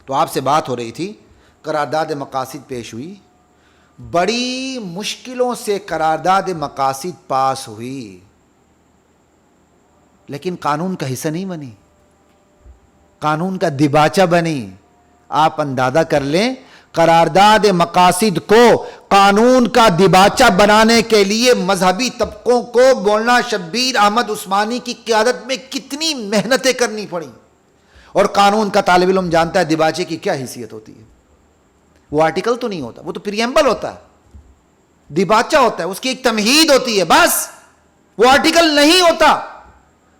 تو آپ سے بات ہو رہی تھی، قرارداد مقاصد پیش ہوئی، بڑی مشکلوں سے قرارداد مقاصد پاس ہوئی، لیکن قانون کا حصہ نہیں بنی، قانون کا دیباچہ بنی۔ آپ اندازہ کر لیں، قرارداد مقاصد کو قانون کا دیباچہ بنانے کے لیے مذہبی طبقوں کو مولانا شبیر احمد عثمانی کی قیادت میں کتنی محنتیں کرنی پڑیں۔ اور قانون کا طالب علم جانتا ہے دیباچے کی کیا حیثیت ہوتی ہے۔ وہ آرٹیکل تو نہیں ہوتا، وہ تو پریمبل ہوتا ہے، دیباچہ ہوتا ہے، اس کی ایک تمہید ہوتی ہے، بس وہ آرٹیکل نہیں ہوتا۔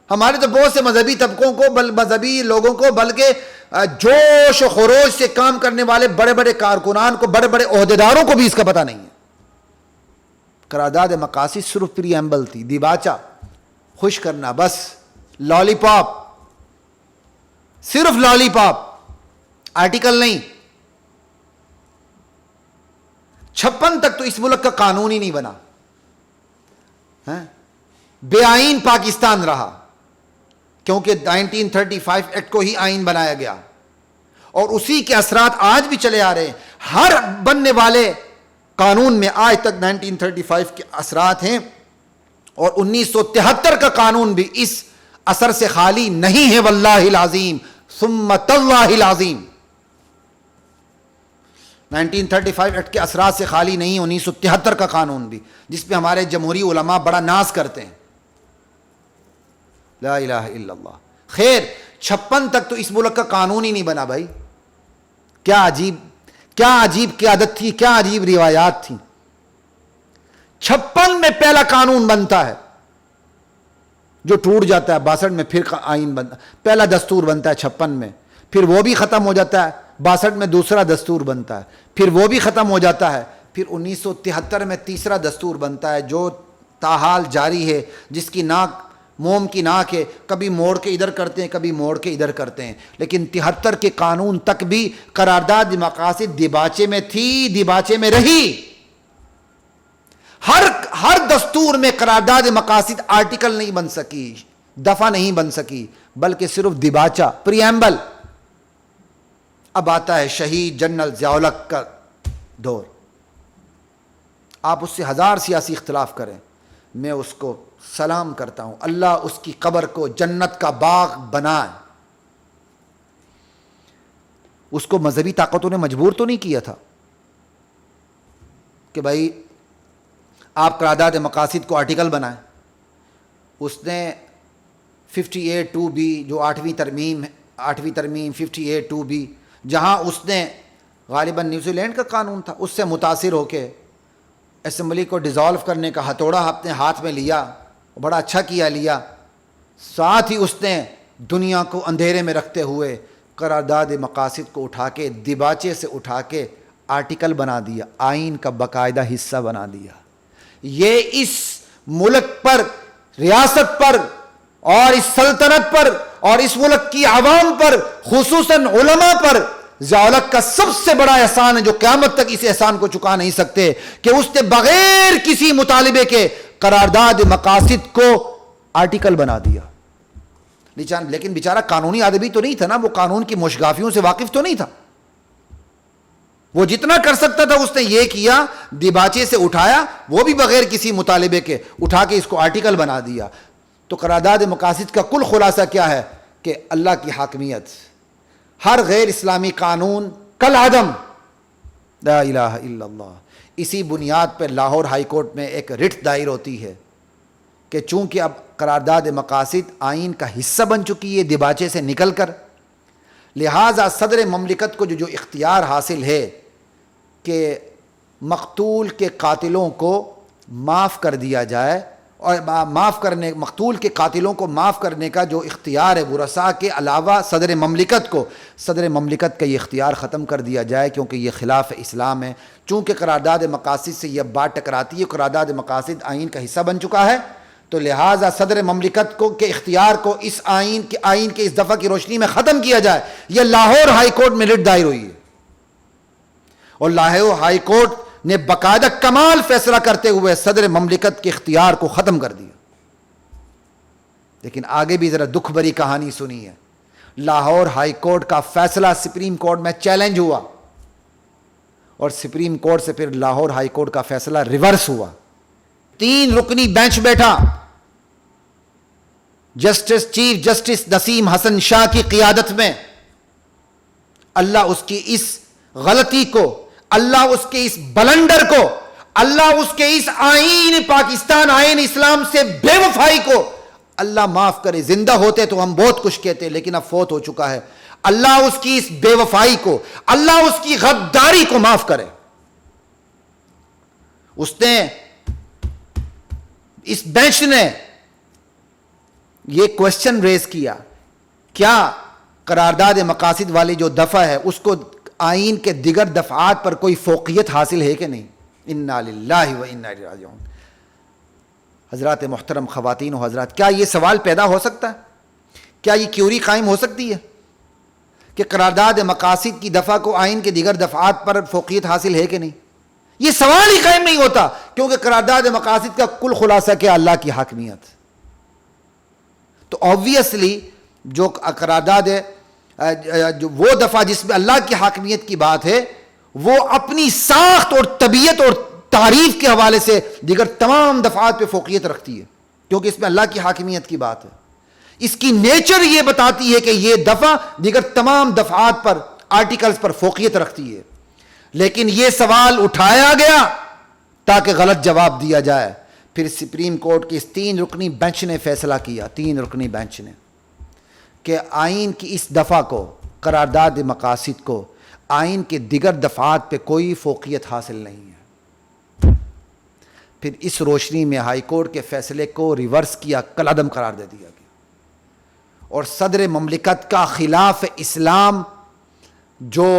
ہمارے تو بہت سے مذہبی طبقوں کو، مذہبی لوگوں کو، بلکہ جوش و خروش سے کام کرنے والے بڑے بڑے کارکنان کو، بڑے بڑے عہدیداروں کو بھی اس کا پتہ نہیں ہے۔ قرارداد مقاصد صرف پریمبل تھی، دیباچہ، خوش کرنا، بس لالی پاپ، صرف لالی پاپ، آرٹیکل نہیں۔ 56 تک تو اس ملک کا قانون ہی نہیں بنا، بے آئین پاکستان رہا، کیونکہ 1935 ایکٹ کو ہی آئین بنایا گیا، اور اسی کے اثرات آج بھی چلے آ رہے ہیں۔ ہر بننے والے قانون میں آج تک 1935 کے اثرات ہیں، اور 1973 کا قانون بھی اس اثر سے خالی نہیں ہے، واللہ العظیم ثم تاللہ العظیم۔ 1935 ایکٹ کے اثرات سے خالی نہیں، 1973 کا قانون بھی، جس پہ ہمارے جمہوری علماء بڑا ناز کرتے ہیں۔ لا الہ الا اللہ۔ خیر، 56 تک تو اس ملک کا قانون ہی نہیں بنا بھائی۔ کیا عجیب قیادت تھی، کیا عجیب روایات تھیں۔ 56 میں پہلا قانون بنتا ہے جو ٹوٹ جاتا ہے، 62 میں پھر آئین بنتا، پہلا دستور بنتا ہے 56 میں، پھر وہ بھی ختم ہو جاتا ہے، 62 میں دوسرا دستور بنتا ہے، پھر وہ بھی ختم ہو جاتا ہے، پھر 1973 میں تیسرا دستور بنتا ہے جو تاحال جاری ہے، جس کی ناک موم کی ناک ہے، کبھی موڑ کے ادھر کرتے ہیں، کبھی موڑ کے ادھر کرتے ہیں، لیکن 73 کے قانون تک بھی قرارداد مقاصد دیباچے میں تھی، دیباچے میں رہی۔ ہر دستور میں قرارداد مقاصد آرٹیکل نہیں بن سکی، دفعہ نہیں بن سکی، بلکہ صرف دیباچہ، پریمبل۔ اب آتا ہے شہید جنرل ضیاء الحق کا دور۔ آپ اس سے ہزار سیاسی اختلاف کریں، میں اس کو سلام کرتا ہوں، اللہ اس کی قبر کو جنت کا باغ بنائے۔ اس کو مذہبی طاقتوں نے مجبور تو نہیں کیا تھا کہ بھائی آپ قرارداد مقاصد کو آرٹیکل بنائیں۔ اس نے 58(2)B جو 8ویں ترمیم 58(2)B، جہاں اس نے غالباً نیوزی لینڈ کا قانون تھا، اس سے متاثر ہو کے اسمبلی کو ڈیزالو کرنے کا ہتھوڑا اپنے ہاتھ میں لیا، بڑا اچھا کیا لیا، ساتھ ہی اس نے دنیا کو اندھیرے میں رکھتے ہوئے قرارداد مقاصد کو اٹھا کے دیباچے سے اٹھا کے آرٹیکل بنا دیا، آئین کا باقاعدہ حصہ بنا دیا۔ یہ اس ملک پر، ریاست پر، اور اس سلطنت پر، اور اس ملک کی عوام پر، خصوصاً علماء پر ضیاء الحق کا سب سے بڑا احسان ہے، جو قیامت تک اس احسان کو چکا نہیں سکتے، کہ اس نے بغیر کسی مطالبے کے قرارداد مقاصد کو آرٹیکل بنا دیا۔ لیکن بیچارہ قانونی آدمی تو نہیں تھا نا، وہ قانون کی مشگافیوں سے واقف تو نہیں تھا۔ وہ جتنا کر سکتا تھا اس نے یہ کیا، دیباچے سے اٹھایا، وہ بھی بغیر کسی مطالبے کے اٹھا کے اس کو آرٹیکل بنا دیا۔ تو قرارداد مقاصد کا کل خلاصہ کیا ہے کہ اللہ کی حاکمیت، ہر غیر اسلامی قانون کالعدم، لا الہ الا اللہ۔ اسی بنیاد پر لاہور ہائی کورٹ میں ایک رٹ دائر ہوتی ہے کہ چونکہ اب قرارداد مقاصد آئین کا حصہ بن چکی ہے دیباچے سے نکل کر، لہٰذا صدر مملکت کو جو اختیار حاصل ہے کہ مقتول کے قاتلوں کو معاف کر دیا جائے، اور مقتول کے قاتلوں کو معاف کرنے کا جو اختیار ہے ورثاء کے علاوہ صدر مملکت کا یہ اختیار ختم کر دیا جائے، کیونکہ یہ خلاف اسلام ہے۔ چونکہ قرارداد مقاصد سے یہ بات ٹکراتی ہے، قرارداد مقاصد آئین کا حصہ بن چکا ہے، تو لہٰذا صدر مملکت کو کے اختیار کو اس آئین کے اس دفعہ کی روشنی میں ختم کیا جائے۔ یہ لاہور ہائی کورٹ میں رٹ دائر ہوئی ہے، اور لاہور ہائی کورٹ نے باقاعدہ کمال فیصلہ کرتے ہوئے صدر مملکت کے اختیار کو ختم کر دیا۔ لیکن آگے بھی ذرا دکھ بھری کہانی سنی ہے۔ لاہور ہائی کورٹ کا فیصلہ سپریم کورٹ میں چیلنج ہوا اور سپریم کورٹ سے پھر لاہور ہائی کورٹ کا فیصلہ ریورس ہوا. 3 رکنی بینچ بیٹھا جسٹس چیف جسٹس نسیم حسن شاہ کی قیادت میں. اللہ اس کی اس غلطی کو، اللہ اس کے اس بلنڈر کو، اللہ اس کے اس آئین پاکستان آئین اسلام سے بے وفائی کو اللہ معاف کرے. زندہ ہوتے تو ہم بہت کچھ کہتے لیکن اب فوت ہو چکا ہے. اللہ اس کی اس بے وفائی کو، اللہ اس کی غداری کو معاف کرے. اس نے، اس بینچ نے یہ کوشچن ریز کیا، کیا قرارداد مقاصد والی جو دفعہ ہے اس کو آئین کے دیگر دفعات پر کوئی فوقیت حاصل ہے کہ نہیں؟ انا للہ و انا الیہ راجعون. حضرات محترم خواتین و حضرات، کیا یہ سوال پیدا ہو سکتا ہے؟ کیا یہ کیوری قائم ہو سکتی ہے کہ قرارداد مقاصد کی دفعہ کو آئین کے دیگر دفعات پر فوقیت حاصل ہے کہ نہیں؟ یہ سوال ہی قائم نہیں ہوتا، کیونکہ قرارداد مقاصد کا کل خلاصہ کیا؟ اللہ کی حاکمیت. تو آبویسلی جو قرارداد ہے، جو وہ دفعہ جس میں اللہ کی حاکمیت کی بات ہے، وہ اپنی ساخت اور طبیعت اور تعریف کے حوالے سے دیگر تمام دفعات پہ فوقیت رکھتی ہے، کیونکہ اس میں اللہ کی حاکمیت کی بات ہے. اس کی نیچر یہ بتاتی ہے کہ یہ دفعہ دیگر تمام دفعات پر، آرٹیکلز پر فوقیت رکھتی ہے. لیکن یہ سوال اٹھایا گیا تاکہ غلط جواب دیا جائے. پھر سپریم کورٹ کی اس 3 رکنی بینچ نے فیصلہ کیا، 3 رکنی بینچ نے، کہ آئین کی اس دفعہ کو، قرارداد مقاصد کو آئین کے دیگر دفعات پہ کوئی فوقیت حاصل نہیں ہے. پھر اس روشنی میں ہائی کورٹ کے فیصلے کو ریورس کیا، کالعدم قرار دے دیا گیا، اور صدر مملکت کا خلاف اسلام جو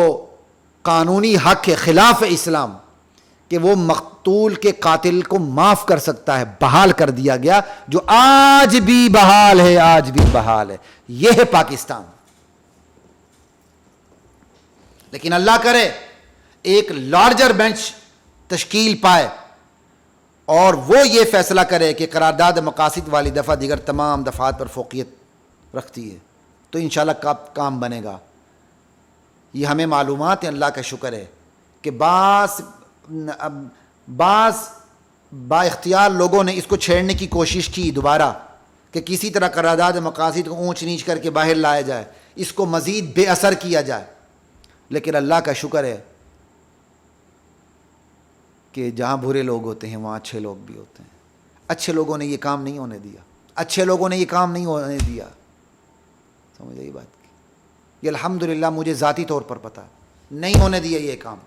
قانونی حق ہے، خلاف اسلام کہ وہ مقتول کے قاتل کو معاف کر سکتا ہے، بحال کر دیا گیا، جو آج بھی بحال ہے، آج بھی بحال ہے. یہ ہے پاکستان. لیکن اللہ کرے ایک لارجر بینچ تشکیل پائے اور وہ یہ فیصلہ کرے کہ قرارداد مقاصد والی دفعہ دیگر تمام دفعات پر فوقیت رکھتی ہے، تو انشاءاللہ کام بنے گا. یہ ہمیں معلومات ہے، اللہ کا شکر ہے کہ بعض با اختیار لوگوں نے اس کو چھیڑنے کی کوشش کی دوبارہ، کہ کسی طرح قرارداد مقاصد کو اونچ نیچ کر کے باہر لایا جائے، اس کو مزید بے اثر کیا جائے. لیکن اللہ کا شکر ہے کہ جہاں برے لوگ ہوتے ہیں وہاں اچھے لوگ بھی ہوتے ہیں. اچھے لوگوں نے یہ کام نہیں ہونے دیا، اچھے لوگوں نے یہ کام نہیں ہونے دیا. سمجھ آئی بات کی؟ یہ الحمدللہ مجھے ذاتی طور پر پتہ نہیں ہونے دیا یہ کام.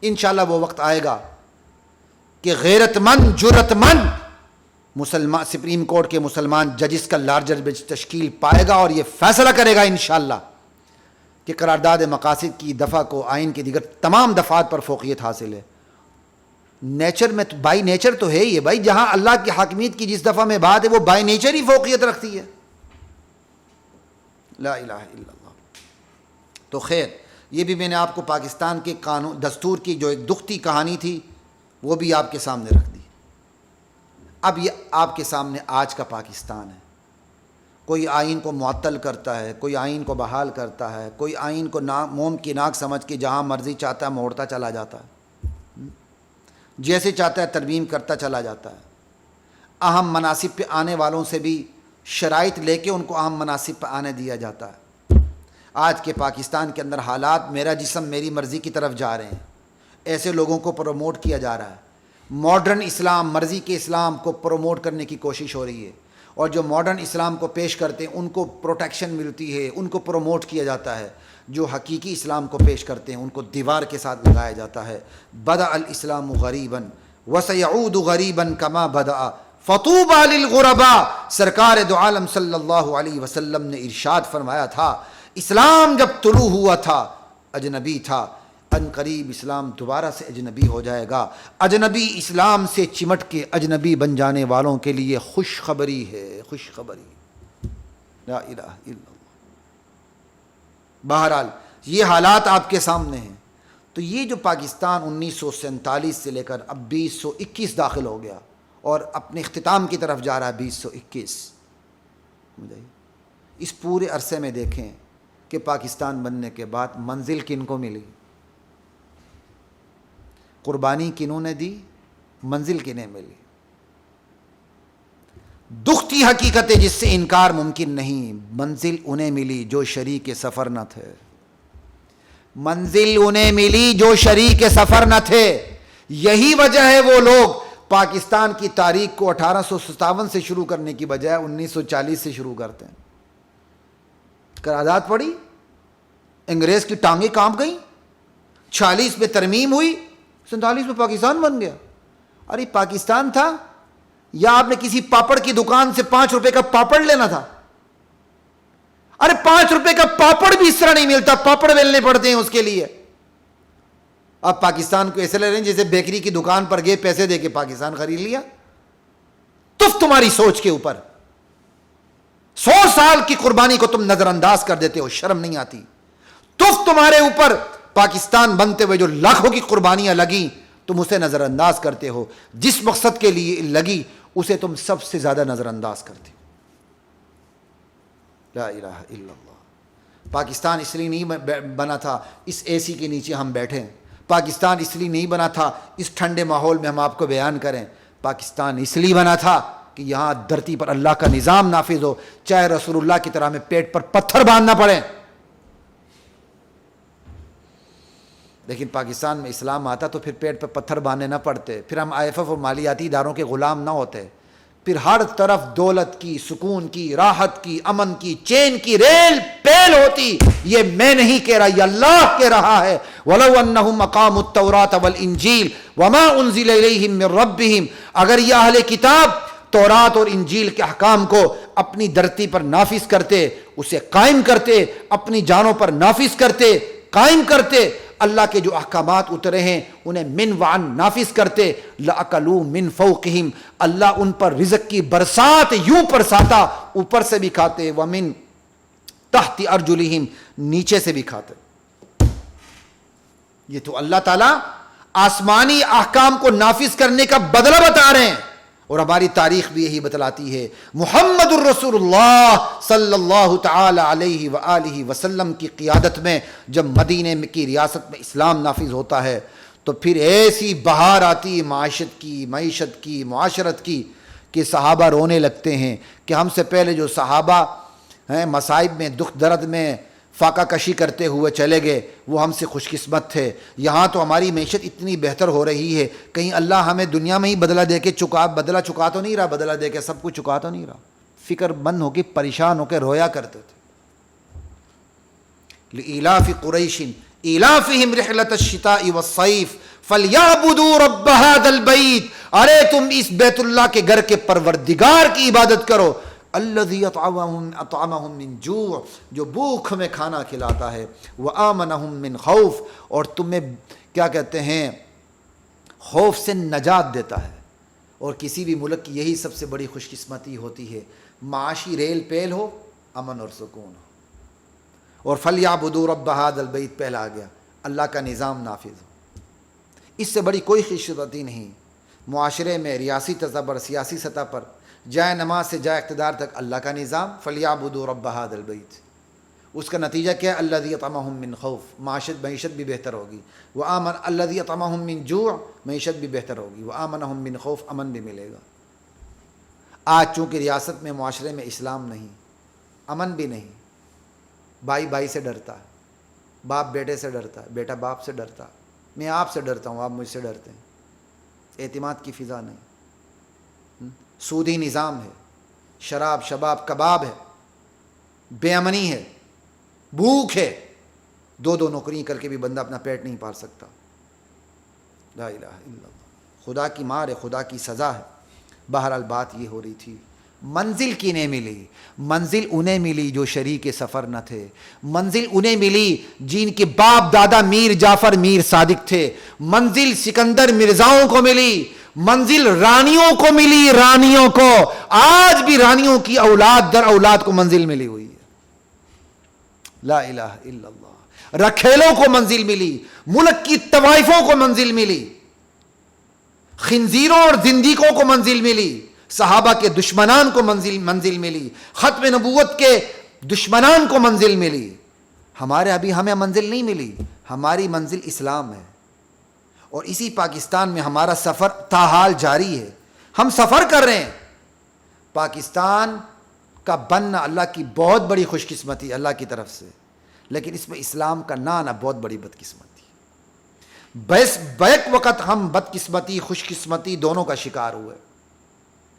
انشاءاللہ وہ وقت آئے گا کہ غیرت مند، جرت مند مسلمان سپریم کورٹ کے مسلمان ججز کا لارجر بینچ تشکیل پائے گا اور یہ فیصلہ کرے گا انشاءاللہ کہ قرارداد مقاصد کی دفعہ کو آئین کے دیگر تمام دفعات پر فوقیت حاصل ہے. نیچر میں بائی نیچر تو ہے یہ بھائی، جہاں اللہ کی حاکمیت کی جس دفعہ میں بات ہے وہ بائی نیچر ہی فوقیت رکھتی ہے. لا الہ الا اللہ. تو خیر، یہ بھی میں نے آپ کو پاکستان کے قانون دستور کی جو ایک دکھتی کہانی تھی وہ بھی آپ کے سامنے رکھ دی. اب یہ آپ کے سامنے آج کا پاکستان ہے. کوئی آئین کو معطل کرتا ہے، کوئی آئین کو بحال کرتا ہے، کوئی آئین کو موم کی ناک سمجھ کے جہاں مرضی چاہتا ہے موڑتا چلا جاتا ہے، جیسے چاہتا ہے ترمیم کرتا چلا جاتا ہے. اہم مناصب پہ آنے والوں سے بھی شرائط لے کے ان کو اہم مناصب پہ آنے دیا جاتا ہے. آج کے پاکستان کے اندر حالات میرا جسم میری مرضی کی طرف جا رہے ہیں. ایسے لوگوں کو پروموٹ کیا جا رہا ہے. ماڈرن اسلام، مرضی کے اسلام کو پروموٹ کرنے کی کوشش ہو رہی ہے، اور جو ماڈرن اسلام کو پیش کرتے ہیں ان کو پروٹیکشن ملتی ہے، ان کو پروموٹ کیا جاتا ہے. جو حقیقی اسلام کو پیش کرتے ہیں ان کو دیوار کے ساتھ لگایا جاتا ہے. بدأ الاسلام غریبا وسیعود غریبا کما بدأ فطوبى للغرباء. سرکار دو عالم صلی اللہ علیہ وسلم نے ارشاد فرمایا تھا، اسلام جب طلوع ہوا تھا اجنبی تھا، ان قریب اسلام دوبارہ سے اجنبی ہو جائے گا. اجنبی اسلام سے چمٹ کے اجنبی بن جانے والوں کے لیے خوشخبری ہے، خوشخبری. لا الہ الا اللہ. بہرحال یہ حالات آپ کے سامنے ہیں. تو یہ جو پاکستان 1947 سے لے کر اب 2021 داخل ہو گیا اور اپنے اختتام کی طرف جا رہا ہے 2021. اس پورے عرصے میں دیکھیں کہ پاکستان بننے کے بعد منزل کن کو ملی، قربانی کنہوں نے دی، منزل کنہیں ملی؟ دکھتی حقیقت ہے جس سے انکار ممکن نہیں، منزل انہیں ملی جو شریک سفر نہ تھے، منزل انہیں ملی جو شریک سفر نہ تھے۔ یہی وجہ ہے وہ لوگ پاکستان کی تاریخ کو 1857 سے شروع کرنے کی بجائے 1940 سے شروع کرتے ہیں۔ قرارداد پڑی، انگریز کی ٹانگیں کانپ گئیں، 46 میں ترمیم ہوئی، 47 میں پاکستان بن گیا۔ ارے پاکستان تھا یا آپ نے کسی پاپڑ کی دکان سے 5 روپے کا پاپڑ لینا تھا؟ ارے 5 روپے کا پاپڑ بھی اس طرح نہیں ملتا، پاپڑ بیلنے پڑتے ہیں اس کے لیے۔ آپ پاکستان کو ایسے لے رہے ہیں جیسے بیکری کی دکان پر گئے، پیسے دے کے پاکستان خرید لیا۔ تف تمہاری سوچ کے اوپر 100 سال کی قربانی کو تم نظر انداز کر دیتے ہو، شرم نہیں آتی؟ تف تمہارے اوپر پاکستان بنتے ہوئے جو لاکھوں کی قربانیاں لگیں تم اسے نظر انداز کرتے ہو، جس مقصد کے لیے لگی اسے تم سب سے زیادہ نظر انداز کرتے ہو۔ لا الہ الا اللہ۔ پاکستان اس لیے نہیں بنا تھا اس اے سی کے نیچے ہم بیٹھیں، پاکستان اس لیے نہیں بنا تھا اس ٹھنڈے ماحول میں ہم آپ کو بیان کریں، پاکستان اس لیے بنا تھا کہ یہاں دھرتی پر اللہ کا نظام نافذ ہو، چاہے رسول اللہ کی طرح میں پیٹ پر پتھر باندھنا پڑے۔ لیکن پاکستان میں اسلام آتا تو پھر پیٹ پر پتھر باندھنے نہ پڑتے، پھر ہم IMF اور مالیاتی اداروں کے غلام نہ ہوتے، پھر ہر طرف دولت کی، سکون کی، راحت کی، امن کی، چین کی ریل پیل ہوتی۔ یہ میں نہیں کہہ رہا، یہ اللہ کہہ رہا ہے، وَلَوْ أَنَّهُمْ أَقَامُوا التَّوْرَاةَ وَالْإِنْجِيلَ وَمَا أُنزِلَ إِلَيْهِمْ مِنْ رَبِّهِمْ، اگر یہ اہل کتاب تورات اور انجیل کے احکام کو اپنی دھرتی پر نافذ کرتے، اسے قائم کرتے، اپنی جانوں پر نافذ کرتے، قائم کرتے، اللہ کے جو احکامات اترے ہیں انہیں من وعن نافذ کرتے، لَأَكَلُوا مِن فَوْقِهِمْ، اللہ ان پر رزق کی برسات یوں برساتا، اوپر سے بھی کھاتے، وَمِن تحت ارجلہم، نیچے سے بھی کھاتے۔ یہ تو اللہ تعالیٰ آسمانی احکام کو نافذ کرنے کا بدلہ بتا رہے ہیں، اور ہماری تاریخ بھی یہی بتلاتی ہے۔ محمد الرسول اللہ صلی اللہ تعالی علیہ وآلہ وسلم کی قیادت میں جب مدینے کی ریاست میں اسلام نافذ ہوتا ہے تو پھر ایسی بہار آتی معیشت کی، معاشرت کی، کہ صحابہ رونے لگتے ہیں کہ ہم سے پہلے جو صحابہ ہیں مصائب میں، دکھ درد میں فاقہ کشی کرتے ہوئے چلے گئے، وہ ہم سے خوش قسمت تھے۔ یہاں تو ہماری معیشت اتنی بہتر ہو رہی ہے، کہیں اللہ ہمیں دنیا میں ہی بدلہ دے کے بدلہ چکا تو نہیں رہا، بدلہ دے کے سب کچھ چکا تو نہیں رہا۔ فکر مند ہو کے، پریشان ہو کے رویا کرتے تھے۔ لإلاف قریش إلافهم رحلة الشتاء والصيف فليعبدوا رب هذا البيت، ارے تم اس بیت اللہ کے گھر کے پروردگار کی عبادت کرو، الذي اطعمهم من جوع، جو بھوک میں کھانا کھلاتا ہے، وآمنهم من خوف، اور تمہیں کیا کہتے ہیں، خوف سے نجات دیتا ہے۔ اور کسی بھی ملک کی یہی سب سے بڑی خوش قسمتی ہوتی ہے، معاشی ریل پیل ہو، امن اور سکون ہو۔ اور فلیعبدوا رب هذا البیت پہلا آ گیا، اللہ کا نظام نافذ ہو۔ اس سے بڑی کوئی خوش قسمتی نہیں معاشرے میں، ریاسی سطح پر، سیاسی سطح پر، جائے نماز سے جائے اقتدار تک اللہ کا نظام۔ فلیعبدوا رب هذا البیت، اس کا نتیجہ کیا ہے؟ الذی اطعمهم من خوف، معیشت بھی بہتر ہوگی، وآمن الذی اطعمهم من جوع، معیشت بھی بہتر ہوگی، وآمنهم من خوف، امن بھی ملے گا۔ آج چونکہ ریاست میں، معاشرے میں اسلام نہیں، امن بھی نہیں، بھائی بھائی سے ڈرتا ہے، باپ بیٹے سے ڈرتا ہے، بیٹا باپ سے ڈرتا ہے، میں آپ سے ڈرتا ہوں، آپ مجھ سے ڈرتے ہیں، اعتماد کی فضا نہیں، سودی نظام ہے، شراب شباب کباب ہے، بے امنی ہے، بھوک ہے، دو نوکریاں کر کے بھی بندہ اپنا پیٹ نہیں پال سکتا۔ لا الہ الا اللہ، خدا کی مار ہے، خدا کی سزا ہے۔ بہرحال بات یہ ہو رہی تھی، منزل کنہیں ملی؟ منزل انہیں ملی جو شریک سفر نہ تھے، منزل انہیں ملی جن کے باپ دادا میر جعفر میر صادق تھے، منزل سکندر مرزاؤں کو ملی، منزل رانیوں کو ملی، رانیوں کو، آج بھی رانیوں کی اولاد در اولاد کو منزل ملی ہوئی ہے۔ لا الہ الا اللہ۔ رکھیلوں کو منزل ملی، ملک کی طوائفوں کو منزل ملی، خنزیروں اور زندیقوں کو منزل ملی، صحابہ کے دشمنان کو منزل ملی، ختم نبوت کے دشمنان کو منزل ملی، ہمارے ابھی ہمیں منزل نہیں ملی، ہماری منزل اسلام ہے، اور اسی پاکستان میں ہمارا سفر تاحال جاری ہے، ہم سفر کر رہے ہیں۔ پاکستان کا بننا اللہ کی بہت بڑی خوش قسمتی اللہ کی طرف سے، لیکن اس میں اسلام کا نہ آنا بہت بڑی بدقسمتی۔ بس بیک وقت ہم بدقسمتی خوش قسمتی دونوں کا شکار ہوئے،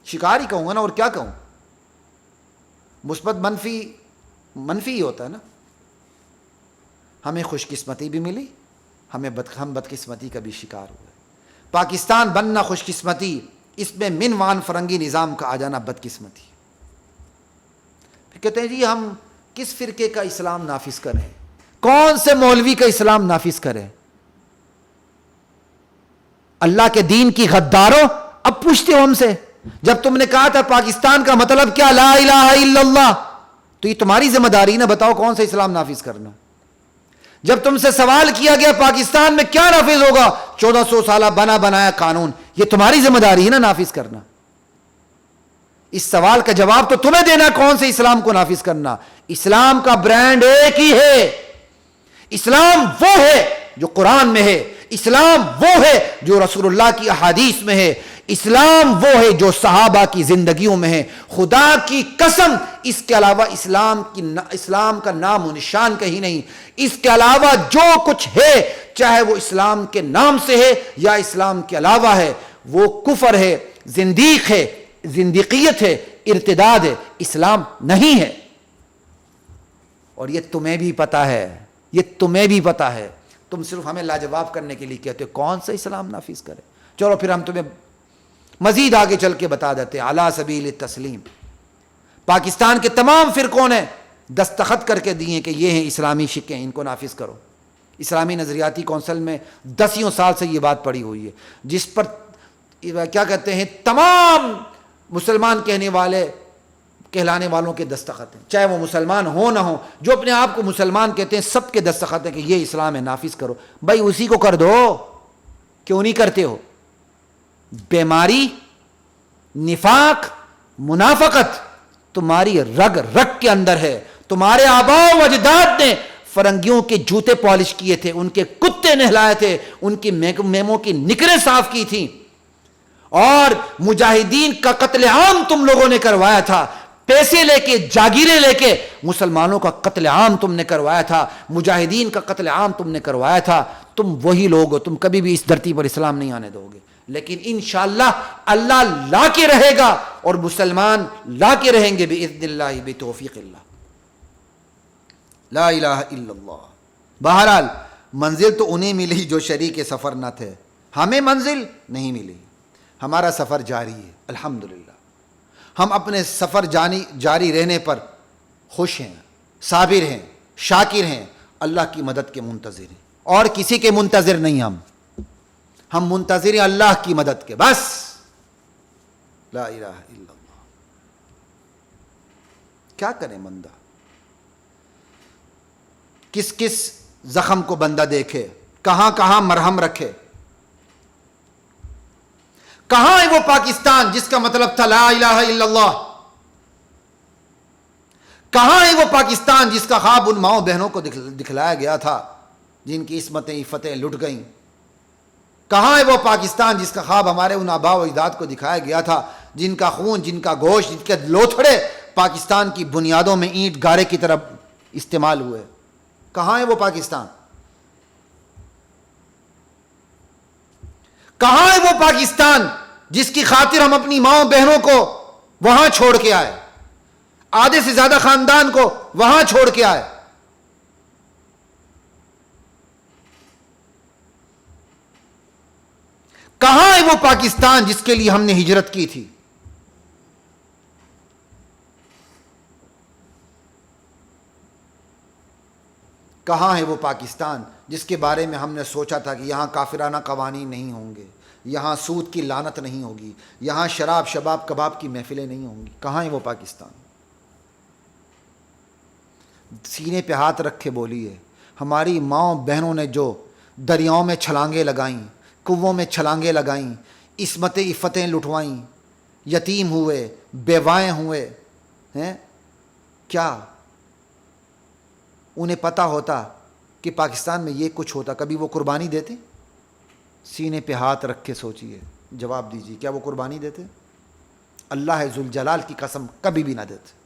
شکار ہی کہوں گا نا، اور کیا کہوں، مثبت منفی ہی ہوتا ہے نا۔ ہمیں خوش قسمتی بھی ملی، ہم بدقسمتی کا بھی شکار ہوئے۔ پاکستان بننا خوش قسمتی، اس میں منوان فرنگی نظام کا آ جانا بدقسمتی۔ پھر کہتے ہیں جی ہم کس فرقے کا اسلام نافذ کریں، کون سے مولوی کا اسلام نافذ کریں؟ اللہ کے دین کی غداروں، اب پوچھتے ہو ہم سے، جب تم نے کہا تھا پاکستان کا مطلب کیا لا الہ الا اللہ، تو یہ تمہاری ذمہ داری نا، بتاؤ کون سا اسلام نافذ کرنا۔ جب تم سے سوال کیا گیا پاکستان میں کیا نافذ ہوگا، 1400 سالہ بنا بنایا قانون، یہ تمہاری ذمہ داری ہے نا نافذ کرنا۔ اس سوال کا جواب تو تمہیں دینا، کون سے اسلام کو نافذ کرنا۔ اسلام کا برانڈ ایک ہی ہے، اسلام وہ ہے جو قرآن میں ہے، اسلام وہ ہے جو رسول اللہ کی احادیث میں ہے، اسلام وہ ہے جو صحابہ کی زندگیوں میں ہے۔ خدا کی قسم اس کے علاوہ اسلام کا نام و نشان کہیں نہیں۔ اس کے علاوہ جو کچھ ہے، چاہے وہ اسلام کے نام سے ہے یا اسلام کے علاوہ ہے، وہ کفر ہے، زندیق ہے، زندیقیت ہے، ارتداد ہے، اسلام نہیں ہے۔ اور یہ تمہیں بھی پتا ہے، یہ تمہیں بھی پتا ہے، تم صرف ہمیں لاجواب کرنے کے لیے کہتے ہو کون سا اسلام نافذ کرے۔ چلو پھر ہم تمہیں مزید آگے چل کے بتا دیتے ہیں، علی سبیل التسلیم۔ پاکستان کے تمام فرقوں نے دستخط کر کے دیے کہ یہ ہیں اسلامی شقیں، ان کو نافذ کرو۔ اسلامی نظریاتی کونسل میں 10 سال سے یہ بات پڑی ہوئی ہے، جس پر کیا کہتے ہیں تمام مسلمان کہلانے والوں کے دستخط ہیں، چاہے وہ مسلمان ہو نہ ہو، جو اپنے آپ کو مسلمان کہتے ہیں سب کے دستخط ہیں کہ یہ اسلام ہے، نافذ کرو۔ بھائی اسی کو کر دو، کیوں نہیں کرتے ہو؟ بیماری، نفاق، منافقت تمہاری رگ رگ کے اندر ہے۔ تمہارے آباء و اجداد نے فرنگیوں کے جوتے پالش کیے تھے، ان کے کتے نہلائے تھے، ان کی میموں کی نکریں صاف کی تھیں، اور مجاہدین کا قتل عام تم لوگوں نے کروایا تھا، پیسے لے کے، جاگیریں لے کے مسلمانوں کا قتل عام تم نے کروایا تھا، مجاہدین کا قتل عام تم نے کروایا تھا۔ تم وہی لوگ ہو، تم کبھی بھی اس دھرتی پر اسلام نہیں آنے دو گے، لیکن انشاءاللہ اللہ لا کے رہے گا، اور مسلمان لا کے رہیں گے باذن اللہ، بتوفیق اللہ۔ لا الہ الا اللہ۔ بہرحال منزل تو انہیں ملی جو شریک سفر نہ تھے، ہمیں منزل نہیں ملی، ہمارا سفر جاری ہے الحمدللہ۔ ہم اپنے سفر جاری رہنے پر خوش ہیں، صابر ہیں، شاکر ہیں، اللہ کی مدد کے منتظر ہیں، اور کسی کے منتظر نہیں۔ ہم منتظر ہیں اللہ کی مدد کے، بس۔ لا الہ الا اللہ۔ کیا کریں بندہ، کس کس زخم کو بندہ دیکھے، کہاں کہاں مرہم رکھے۔ کہاں ہے وہ پاکستان جس کا مطلب تھا لا الہ الا اللہ؟ کہاں ہے وہ پاکستان جس کا خواب ان ماؤں بہنوں کو دکھلایا گیا تھا، جن کی عصمتیں عفتیں لٹ گئیں؟ کہاں ہے وہ پاکستان جس کا خواب ہمارے ان آباء و اجداد کو دکھایا گیا تھا، جن کا خون، جن کا گوشت، جن کے لوتھڑے پاکستان کی بنیادوں میں اینٹ گارے کی طرف استعمال ہوئے؟ کہاں ہے وہ پاکستان؟ کہاں ہے وہ پاکستان جس کی خاطر ہم اپنی ماؤں بہنوں کو وہاں چھوڑ کے آئے، آدھے سے زیادہ خاندان کو وہاں چھوڑ کے آئے؟ کہاں ہے وہ پاکستان جس کے لیے ہم نے ہجرت کی تھی؟ کہاں ہے وہ پاکستان جس کے بارے میں ہم نے سوچا تھا کہ یہاں کافرانہ قوانین نہیں ہوں گے، یہاں سود کی لعنت نہیں ہوگی، یہاں شراب شباب کباب کی محفلیں نہیں ہوں گی؟ کہاں ہے وہ پاکستان؟ سینے پہ ہاتھ رکھ کے بولیے، ہماری ماؤں بہنوں نے جو دریاؤں میں چھلانگیں لگائیں، کنووں میں چھلانگیں لگائیں، عصمتیں عفتیں لٹوائیں، یتیم ہوئے، بیوائیں ہوئے ہیں، کیا انہیں پتہ ہوتا کہ پاکستان میں یہ کچھ ہوتا، کبھی وہ قربانی دیتے؟ سینے پہ ہاتھ رکھ کے سوچئے، جواب دیجیے، کیا وہ قربانی دیتے؟ اللہ ذوالجلال کی قسم کبھی بھی نہ دیتے۔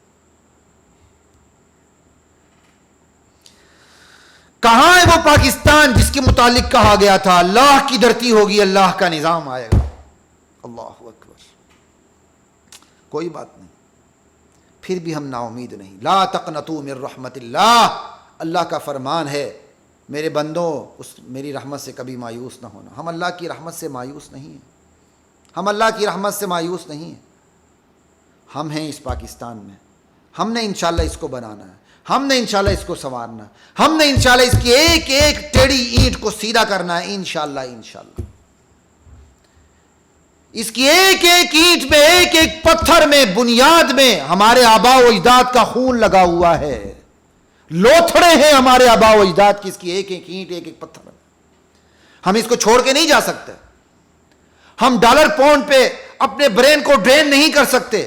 کہاں ہے وہ پاکستان جس کے متعلق کہا گیا تھا اللہ کی دھرتی ہوگی، اللہ کا نظام آئے گا؟ اللہ اکبر۔ کوئی بات نہیں، پھر بھی ہم نا امید نہیں۔ لا تقنطوا من رحمت اللہ، اللہ کا فرمان ہے میرے بندوں میری رحمت سے کبھی مایوس نہ ہونا۔ ہم اللہ کی رحمت سے مایوس نہیں ہیں، ہم اللہ کی رحمت سے مایوس نہیں ہیں۔ ہم ہیں اس پاکستان میں، ہم نے انشاءاللہ اس کو بنانا ہے، ہم نے انشاءاللہ اس کو سنوارنا ہے، ہم نے انشاءاللہ اس کی ایک ایک ٹیڑھی اینٹ کو سیدھا کرنا ہے انشاءاللہ۔ اس کی ایک ایک اینٹ میں، ایک ایک پتھر میں، بنیاد میں ہمارے آباء و اجداد کا خون لگا ہوا ہے، لوتھڑے ہیں ہمارے آباء و اجداد کی، اس کی ایک ایک اینٹ، ایک ایک پتھر۔ ہم اس کو چھوڑ کے نہیں جا سکتے۔ ہم ڈالر پاؤنڈ پہ اپنے برین کو ڈرین نہیں کر سکتے،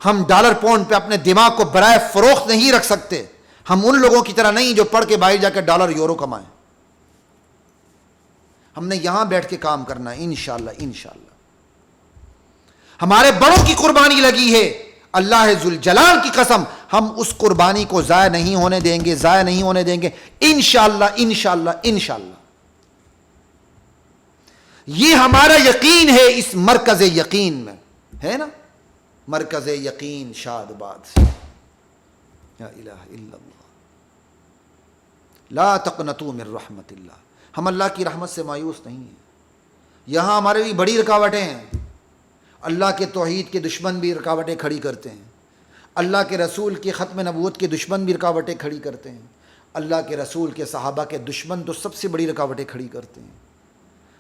ہم ڈالر پاؤنڈ پہ اپنے دماغ کو برائے فروخت نہیں رکھ سکتے۔ ہم ان لوگوں کی طرح نہیں جو پڑھ کے باہر جا کے ڈالر یورو کمائیں۔ ہم نے یہاں بیٹھ کے کام کرنا ہے انشاءاللہ۔ ہمارے بڑوں کی قربانی لگی ہے، اللہ ذوالجلال کی قسم ہم اس قربانی کو ضائع نہیں ہونے دیں گے، ضائع نہیں ہونے دیں گے انشاءاللہ۔ یہ ہمارا یقین ہے، اس مرکز یقین میں ہے نا، مرکز یقین شاد باد۔ لا الہ الا اللہ، لا تقنطوا من رحمت اللہ۔ ہم اللہ کی رحمت سے مایوس نہیں ہیں۔ یہاں ہمارے بھی بڑی رکاوٹیں ہیں، اللہ کے توحید کے دشمن بھی رکاوٹیں کھڑی کرتے ہیں، اللہ کے رسول کے ختم نبوت کے دشمن بھی رکاوٹیں کھڑی کرتے ہیں، اللہ کے رسول کے صحابہ کے دشمن تو سب سے بڑی رکاوٹیں کھڑی کرتے ہیں۔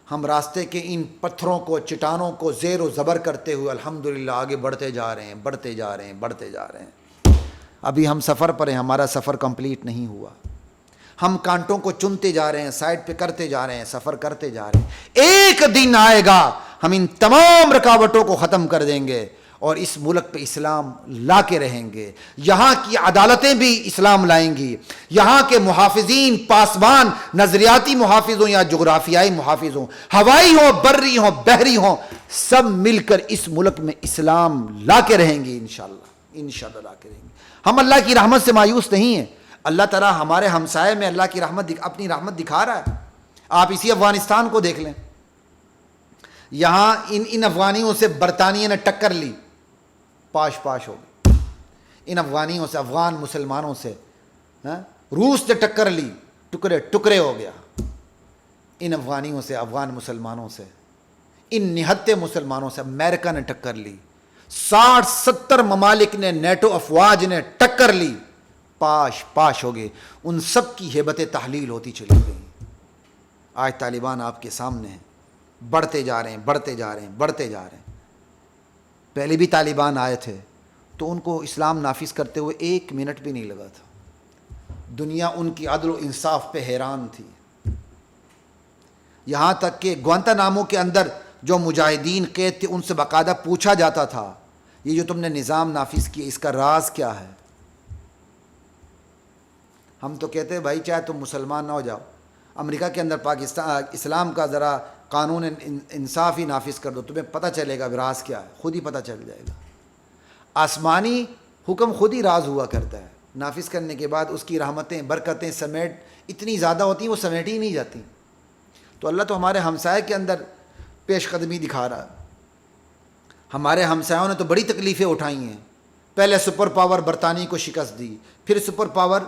ہم راستے کے ان پتھروں کو، چٹانوں کو زیر و زبر کرتے ہوئے الحمدللہ آگے بڑھتے جا رہے ہیں۔ ابھی ہم سفر پر ہیں، ہمارا سفر کمپلیٹ نہیں ہوا۔ ہم کانٹوں کو چنتے جا رہے ہیں، سائڈ پہ کرتے جا رہے ہیں، سفر کرتے جا رہے ہیں۔ ایک دن آئے گا ہم ان تمام رکاوٹوں کو ختم کر دیں گے اور اس ملک پہ اسلام لا کے رہیں گے۔ یہاں کی عدالتیں بھی اسلام لائیں گی، یہاں کے محافظین، پاسبان، نظریاتی محافظ ہوں یا جغرافیائی محافظ ہوں، ہوائی ہوں، بری ہوں، بحری ہوں، سب مل کر اس ملک میں اسلام لا کے رہیں گے انشاءاللہ لا کے رہیں گے۔ ہم اللہ کی رحمت سے مایوس نہیں ہیں۔ اللہ تعالیٰ ہمارے ہمسائے میں اللہ کی رحمت اپنی رحمت دکھا رہا ہے۔ آپ اسی افغانستان کو دیکھ لیں، یہاں ان افغانیوں سے برطانیہ نے ٹکر لی، پاش ہو گئی۔ ان افغانیوں سے، افغان مسلمانوں سے روس نے ٹکر لی، ٹکرے ہو گیا۔ ان افغانیوں سے، افغان مسلمانوں سے، ان نہتے مسلمانوں سے امریکہ نے ٹکر لی، 60-70 ممالک نے، نیٹو افواج نے ٹکر لی، پاش ہو گئے۔ ان سب کی ہیبت تحلیل ہوتی چلی گئی۔ آج طالبان آپ کے سامنے ہیں، بڑھتے جا رہے ہیں۔ پہلے بھی طالبان آئے تھے تو ان کو اسلام نافذ کرتے ہوئے 1 منٹ بھی نہیں لگا تھا۔ دنیا ان کی عدل و انصاف پہ حیران تھی، یہاں تک کہ گوانتانامو کے اندر جو مجاہدین قید تھے ان سے باقاعدہ پوچھا جاتا تھا یہ جو تم نے نظام نافذ کیا اس کا راز کیا ہے؟ ہم تو کہتے ہیں بھائی چاہے تم مسلمان نہ ہو جاؤ، امریکہ کے اندر پاکستان اسلام کا ذرا قانون انصاف ہی نافذ کر دو، تمہیں پتہ چلے گا راز کیا ہے، خود ہی پتہ چل جائے گا۔ آسمانی حکم خود ہی راز ہوا کرتا ہے، نافذ کرنے کے بعد اس کی رحمتیں، برکتیں سمیٹ اتنی زیادہ ہوتی ہیں وہ سمیٹ ہی نہیں جاتی۔ تو اللہ تو ہمارے ہمسائے کے اندر پیش قدمی دکھا رہا ہے۔ ہمارے ہمسایوں نے تو بڑی تکلیفیں اٹھائی ہیں، پہلے سپر پاور برطانیہ کو شکست دی، پھر سپر پاور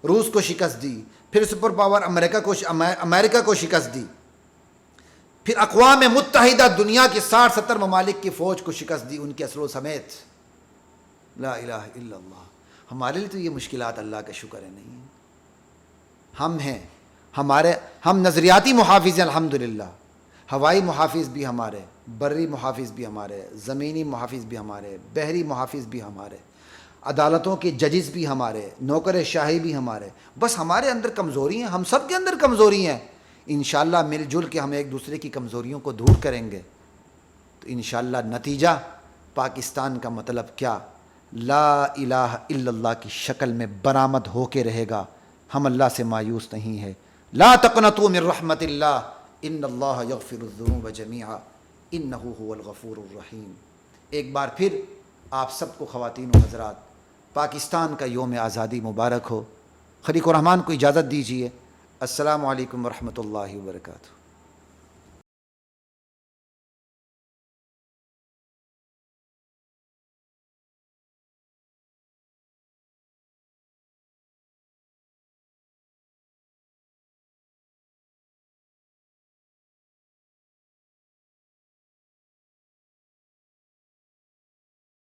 روس کو شکست دی، پھر سپر پاور امریکہ کو شکست دی، پھر اقوام متحدہ دنیا کے 60-70 ممالک کی فوج کو شکست دی، ان کے اسلحوں سمیت۔ لا الہ الا اللہ۔ ہمارے لیے تو یہ مشکلات اللہ کا شکر ہے نہیں۔ ہم ہیں، ہم نظریاتی محافظ ہیں الحمدللہ، ہوائی محافظ بھی ہمارے، بری محافظ بھی ہمارے، زمینی محافظ بھی ہمارے، بحری محافظ بھی ہمارے، عدالتوں کے ججز بھی ہمارے، نوکر شاہی بھی ہمارے۔ بس ہمارے اندر کمزوری ہیں، ہم سب کے اندر کمزوری ہیں۔ انشاءاللہ مل جل کے ہم ایک دوسرے کی کمزوریوں کو دور کریں گے تو انشاءاللہ نتیجہ پاکستان کا مطلب کیا، لا الہ الا اللہ کی شکل میں برآمد ہو کے رہے گا. ہم اللہ سے مایوس نہیں ہے. لا تقنطوا من رحمت اللہ ان اللہ یغفر الذنوب جميعا انہ هو الغفور الرحیم. ایک بار پھر آپ سب کو خواتین و حضرات پاکستان کا یوم آزادی مبارک ہو. خلیق الرحمان کو اجازت دیجیے. السلام علیکم ورحمۃ اللہ وبرکاتہ.